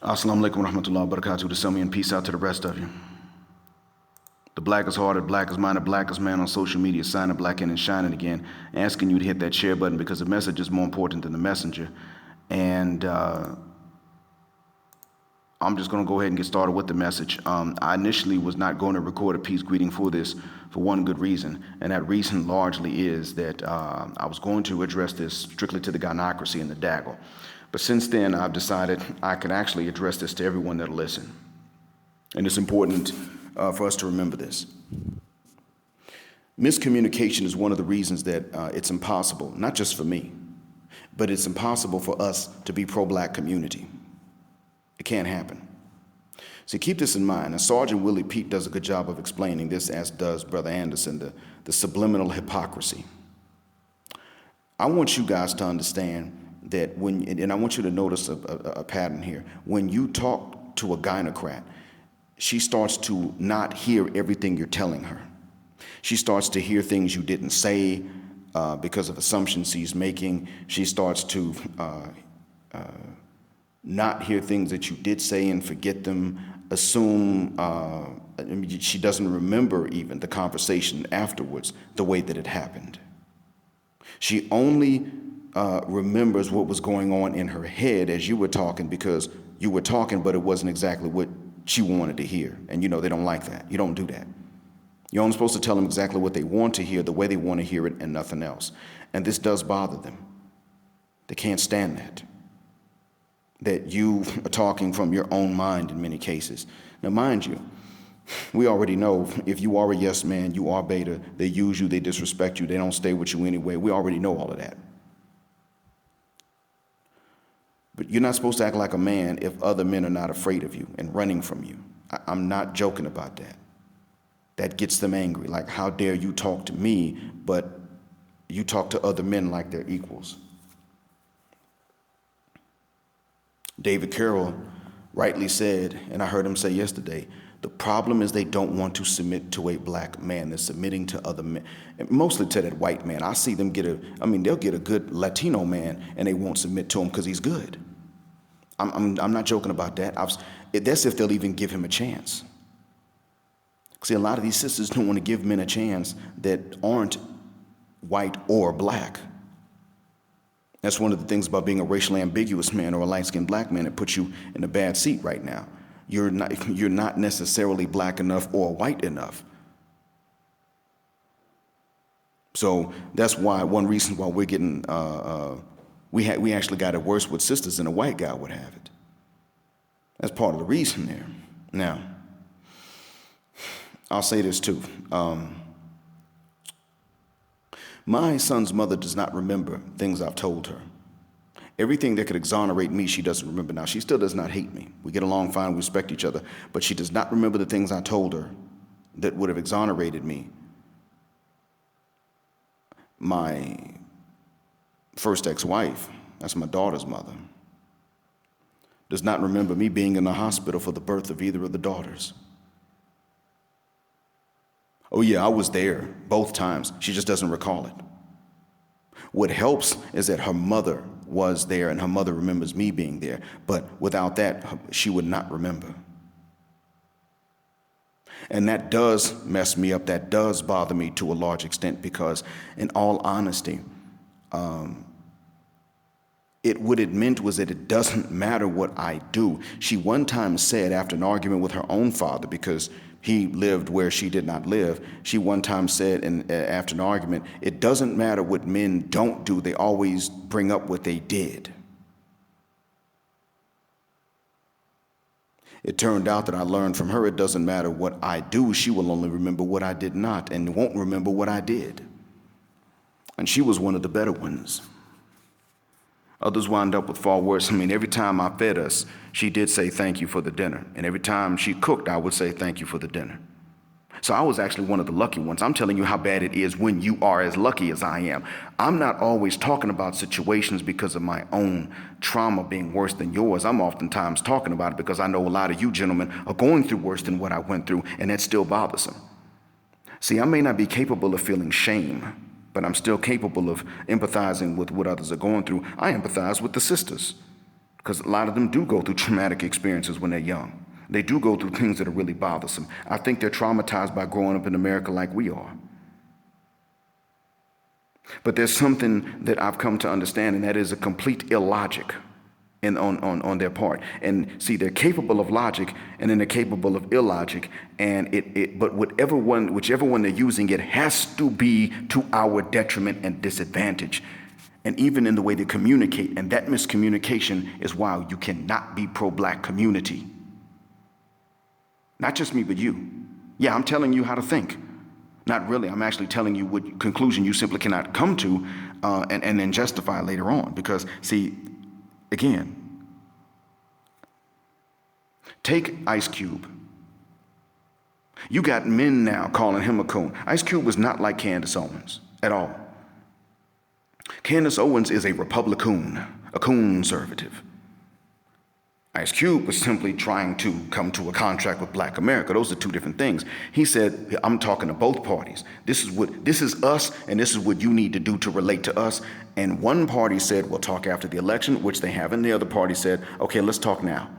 Assalamu alaikum wa rahmatullahi wa barakatuh. To send me and peace out to the rest of you. The blackest hearted, blackest minded, blackest man on social media signing black in and shining again, asking you to hit that share button because the message is more important than the messenger. And I'm just going to go ahead and get started with the message. I initially was not going to record a peace greeting for this for one good reason, and that reason largely is that I was going to address this strictly to the gynocracy and the daggle. But since then, I've decided I can actually address this to everyone that'll listen. And it's important for us to remember this. Miscommunication is one of the reasons that it's impossible, not just for me, but it's impossible for us to be pro-black community. It can't happen. So keep this in mind. And Sergeant Willie Pete does a good job of explaining this, as does Brother Anderson, the subliminal hypocrisy. I want you guys to understand that and I want you to notice a pattern here. When you talk to a gynocrat, she starts to not hear everything you're telling her. She starts to hear things you didn't say because of assumptions she's making. She starts to not hear things that you did say and forget them, assume she doesn't remember even the conversation afterwards the way that it happened. She only remembers what was going on in her head as you were talking, because you were talking, but it wasn't exactly what she wanted to hear. And you know, they don't like that. You don't do that. You're only supposed to tell them exactly what they want to hear, the way they want to hear it, and nothing else. And this does bother them. They can't stand that you are talking from your own mind in many cases. Now, mind you, we already know if you are a yes man, you are beta, they use you, they disrespect you, they don't stay with you anyway. We already know all of that. But you're not supposed to act like a man if other men are not afraid of you and running from you. I'm not joking about that. That gets them angry. Like, how dare you talk to me, but you talk to other men like they're equals. David Carroll rightly said, and I heard him say yesterday, the problem is they don't want to submit to a black man. They're submitting to other men, mostly to that white man. I see them they'll get a good Latino man and they won't submit to him because he's good. I'm not joking about that. That's if they'll even give him a chance. See, a lot of these sisters don't want to give men a chance that aren't white or black. That's one of the things about being a racially ambiguous man or a light-skinned black man that puts you in a bad seat right now. You're not necessarily black enough or white enough. So that's why one reason why we're getting we actually got it worse with sisters than a white guy would have it. That's part of the reason there. Now, I'll say this too. My son's mother does not remember things I've told her. Everything that could exonerate me, she doesn't remember now. She still does not hate me. We get along fine, we respect each other, but she does not remember the things I told her that would have exonerated me. My first ex-wife, that's my daughter's mother, does not remember me being in the hospital for the birth of either of the daughters. Oh yeah, I was there both times. She just doesn't recall it. What helps is that her mother was there and her mother remembers me being there. But without that, she would not remember. And that does mess me up. That does bother me to a large extent because, in all honesty, what it meant was that it doesn't matter what I do. She one time said, after an argument with her own father, because he lived where she did not live, she one time said, after an argument, it doesn't matter what men don't do, they always bring up what they did. It turned out that I learned from her, it doesn't matter what I do, she will only remember what I did not and won't remember what I did. And she was one of the better ones. Others wound up with far worse. I mean, every time I fed us, she did say thank you for the dinner. And every time she cooked, I would say thank you for the dinner. So I was actually one of the lucky ones. I'm telling you how bad it is when you are as lucky as I am. I'm not always talking about situations because of my own trauma being worse than yours. I'm oftentimes talking about it because I know a lot of you gentlemen are going through worse than what I went through, and that's still bothersome. See, I may not be capable of feeling shame, but I'm still capable of empathizing with what others are going through. I empathize with the sisters because a lot of them do go through traumatic experiences when they're young. They do go through things that are really bothersome. I think they're traumatized by growing up in America like we are. But there's something that I've come to understand, and that is a complete illogic on their part. And see, they're capable of logic, and then they're capable of illogic. And but whichever one they're using, it has to be to our detriment and disadvantage. And even in the way they communicate, and that miscommunication is why you cannot be pro-black community. Not just me, but you. Yeah, I'm telling you how to think. Not really. I'm actually telling you what conclusion you simply cannot come to and then justify later on. Because, see, again, take Ice Cube. You got men now calling him a coon. Ice Cube was not like Candace Owens at all. Candace Owens is a Republican, a conservative. Ice Cube was simply trying to come to a contract with Black America. Those are two different things. He said, I'm talking to both parties. This is us, and this is what you need to do to relate to us. And one party said, we'll talk after the election, which they haven't. The other party said, okay, let's talk now.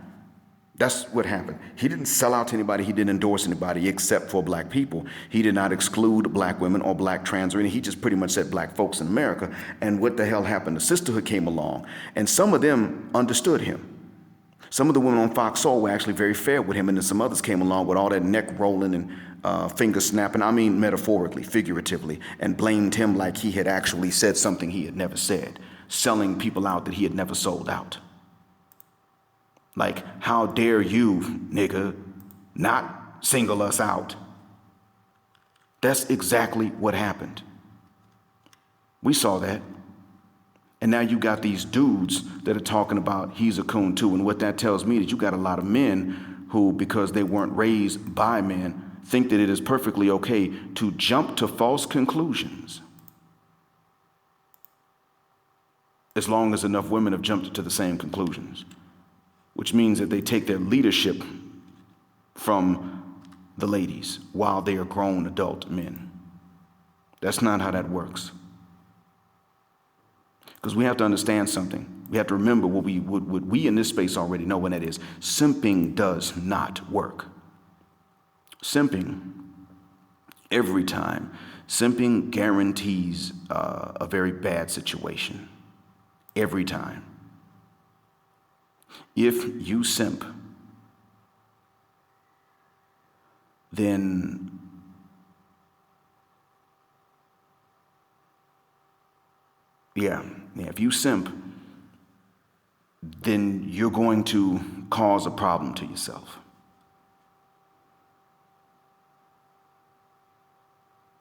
That's what happened. He didn't sell out to anybody. He didn't endorse anybody except for Black people. He did not exclude Black women or Black trans or anything. He just pretty much said Black folks in America. And what the hell happened? The sisterhood came along, and some of them understood him. Some of the women on Fox Soul were actually very fair with him, and then some others came along with all that neck rolling and finger snapping, I mean metaphorically, figuratively, and blamed him like he had actually said something he had never said, selling people out that he had never sold out. Like, how dare you, nigga, not single us out? That's exactly what happened. We saw that. And now you got these dudes that are talking about he's a coon too. And what that tells me is you got a lot of men who, because they weren't raised by men, think that it is perfectly okay to jump to false conclusions. As long as enough women have jumped to the same conclusions, which means that they take their leadership from the ladies while they are grown adult men. That's not how that works. Because we have to understand something. We have to remember what we in this space already know, and that is simping does not work. Simping, every time, simping guarantees a very bad situation. Every time. If you simp, then if you simp, then you're going to cause a problem to yourself.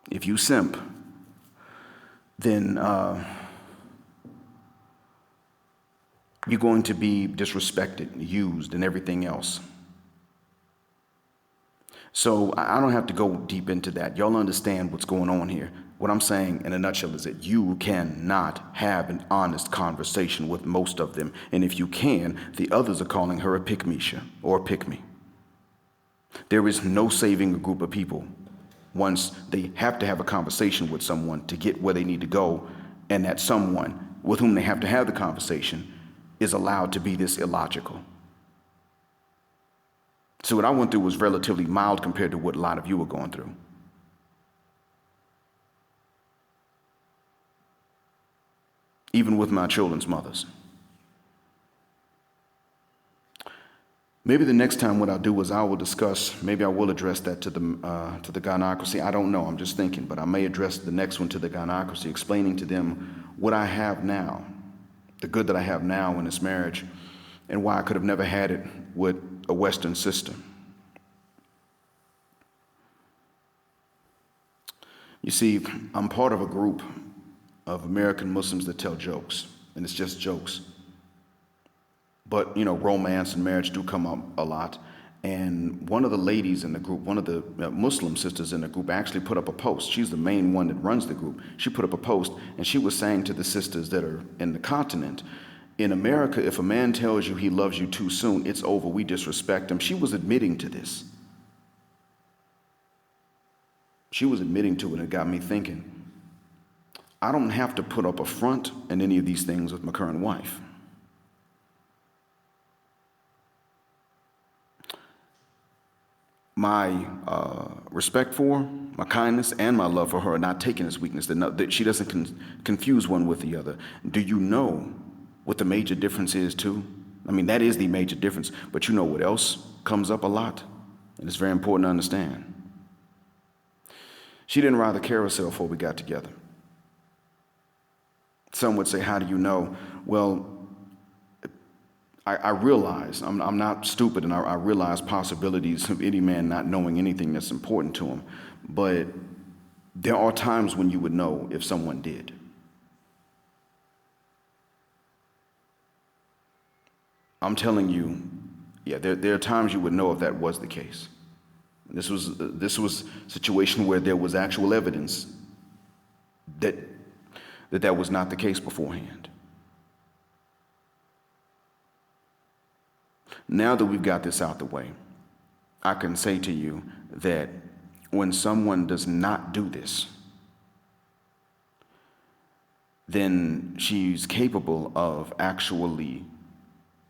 If you simp, then you're going to be disrespected, used, and everything else. So I don't have to go deep into that. Y'all understand what's going on here. What I'm saying in a nutshell is that you cannot have an honest conversation with most of them. And if you can, the others are calling her a pick-me-sha or a pick-me. There is no saving a group of people once they have to have a conversation with someone to get where they need to go, and that someone with whom they have to have the conversation is allowed to be this illogical. So what I went through was relatively mild compared to what a lot of you are going through. Even with my children's mothers. Maybe the next time what I'll do is I will discuss, maybe I will address that to the gynocracy. I don't know, I'm just thinking, but I may address the next one to the gynocracy, explaining to them what I have now, the good that I have now in this marriage, and why I could have never had it with a Western system. You see, I'm part of a group of American Muslims that tell jokes, and it's just jokes. But, romance and marriage do come up a lot. And one of the ladies in the group, one of the Muslim sisters in the group actually put up a post. She's the main one that runs the group. She put up a post, and she was saying to the sisters that are in the continent, in America, if a man tells you he loves you too soon, it's over. We disrespect him. She was admitting to this. She was admitting to it, and it got me thinking. I don't have to put up a front in any of these things with my current wife. my respect for, my kindness, and my love for her are not taken as weakness, that she doesn't confuse one with the other. Do you know what the major difference is too? I mean, that is the major difference, but you know what else comes up a lot? And it's very important to understand. She didn't rather care herself before we got together. Some would say, how do you know? Well, I realize, I'm not stupid, and I realize possibilities of any man not knowing anything that's important to him. But there are times when you would know if someone did. I'm telling you, yeah, there are times you would know if that was the case. This was a situation where there was actual evidence that was not the case beforehand. Now that we've got this out the way, I can say to you that when someone does not do this, then she's capable of actually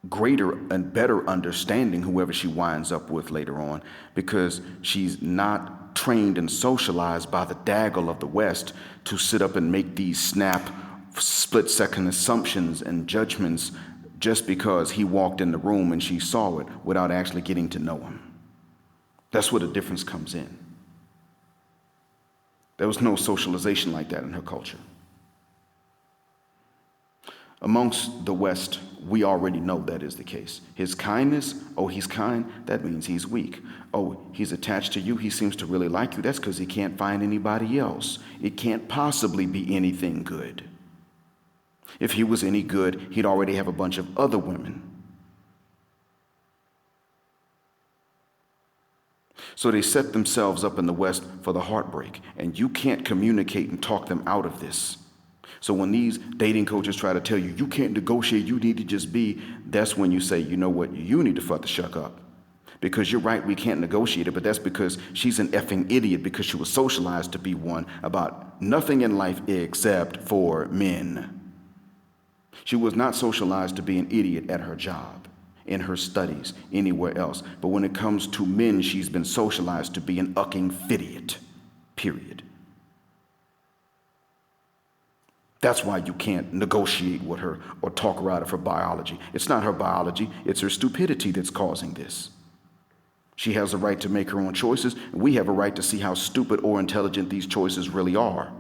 greater and better understanding whoever she winds up with later on, because she's not trained and socialized by the daggle of the West to sit up and make these snap, split-second assumptions and judgments just because he walked in the room and she saw it without actually getting to know him. That's where the difference comes in. There was no socialization like that in her culture. Amongst the West, we already know that is the case. His kindness, oh, he's kind, that means he's weak. Oh, he's attached to you, he seems to really like you, that's because he can't find anybody else. It can't possibly be anything good. If he was any good, he'd already have a bunch of other women. So they set themselves up in the West for the heartbreak, and you can't communicate and talk them out of this. So when these dating coaches try to tell you, you can't negotiate, you need to just be, that's when you say, you know what, you need to fuck the shuck up. Because you're right, we can't negotiate it, but that's because she's an effing idiot, because she was socialized to be one about nothing in life except for men. She was not socialized to be an idiot at her job, in her studies, anywhere else. But when it comes to men, she's been socialized to be an ucking idiot, period. That's why you can't negotiate with her or talk her out of her biology. It's not her biology, it's her stupidity that's causing this. She has a right to make her own choices, and we have a right to see how stupid or intelligent these choices really are.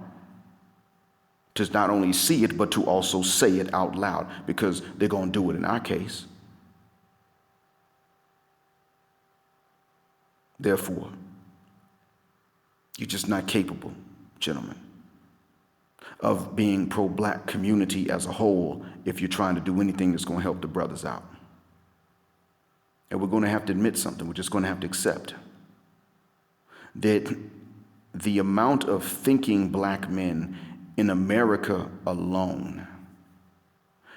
To not only see it, but to also say it out loud, because they're going to do it in our case. Therefore, you're just not capable, gentlemen, of being pro-black community as a whole if you're trying to do anything that's going to help the brothers out. And we're going to have to admit something. We're just going to have to accept that the amount of thinking black men in America alone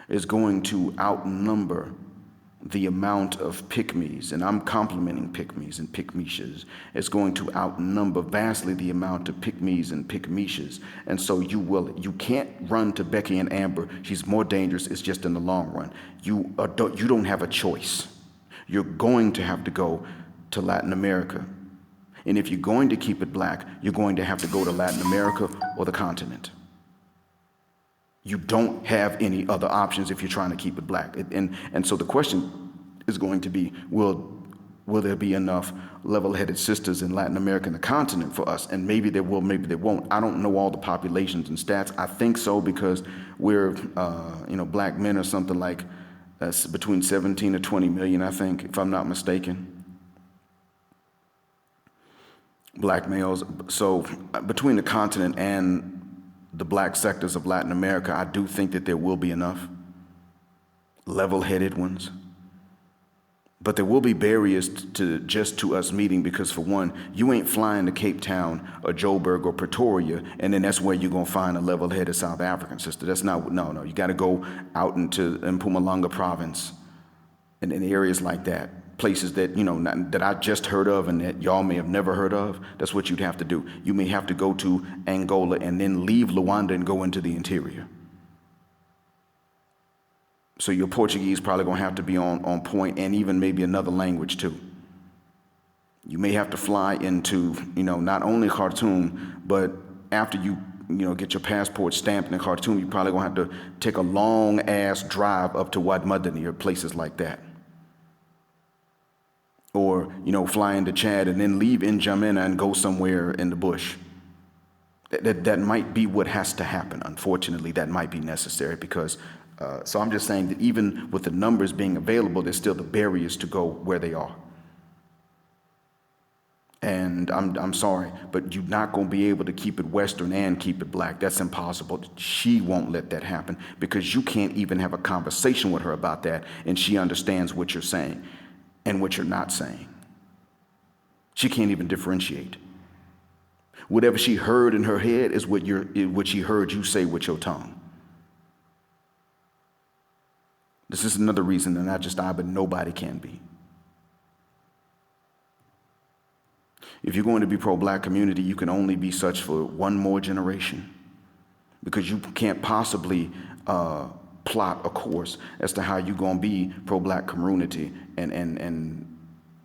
is going to outnumber the amount of pick-me's, and I'm complimenting pick-me's and pick-meshas. It's going to outnumber vastly the amount of pick-me's and pick-meshas. And so you can't run to Becky and Amber. She's more dangerous. It's just in the long run. You don't have a choice. You're going to have to go to Latin America. And if you're going to keep it black, you're going to have to go to Latin America or the continent. You don't have any other options if you're trying to keep it black. And so the question is going to be, will there be enough level-headed sisters in Latin America and the continent for us? And maybe there will, maybe there won't. I don't know all the populations and stats. I think so, because we're, black men are something like between 17 to 20 million, I think, if I'm not mistaken. Black males. So between the continent and the black sectors of Latin America, I do think that there will be enough level-headed ones. But there will be barriers to us meeting, because for one, you ain't flying to Cape Town or Joburg or Pretoria, and then that's where you're gonna find a level-headed South African sister. That's not, no. You gotta go out in Mpumalanga province and in areas like that. Places that, that I just heard of and that y'all may have never heard of. That's what you'd have to do. You may have to go to Angola and then leave Luanda and go into the interior. So your Portuguese probably gonna have to be on point, and even maybe another language too. You may have to fly into, not only Khartoum, but after you get your passport stamped in Khartoum, you probably gonna have to take a long ass drive up to Wad Madani or places like that. Or, fly into Chad and then leave in N'Djamena and go somewhere in the bush. That might be what has to happen. Unfortunately, that might be necessary because, so I'm just saying that even with the numbers being available, there's still the barriers to go where they are. And I'm sorry, but you're not going to be able to keep it Western and keep it black. That's impossible. She won't let that happen because you can't even have a conversation with her about that, and she understands what you're saying and what you're not saying. She can't even differentiate. Whatever she heard in her head is what she heard you say with your tongue. This is another reason that not just I, but nobody can be. If you're going to be pro-black community, you can only be such for one more generation because you can't possibly plot a course as to how you're going to be pro-black community and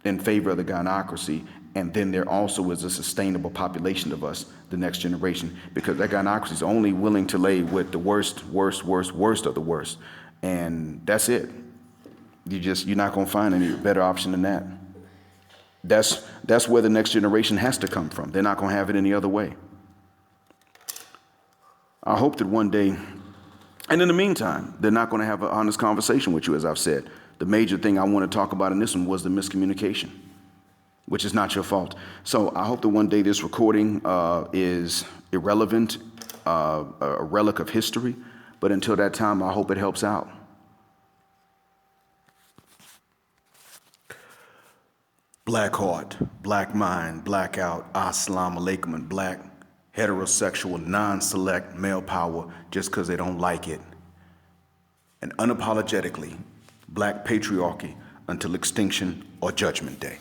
in favor of the gynocracy. And then there also is a sustainable population of us, the next generation, because that gynocracy is only willing to lay with the worst of the worst. And that's it. You're not going to find any better option than that. That's where the next generation has to come from. They're not going to have it any other way. I hope that one day, and in the meantime, they're not going to have an honest conversation with you, as I've said. The major thing I want to talk about in this one was the miscommunication, which is not your fault. So I hope that one day this recording is irrelevant, a relic of history. But until that time, I hope it helps out. Black heart, black mind, blackout, assalamu alaikum, and black, heterosexual, non-select, male power just because they don't like it. And unapologetically, black patriarchy until extinction or judgment day.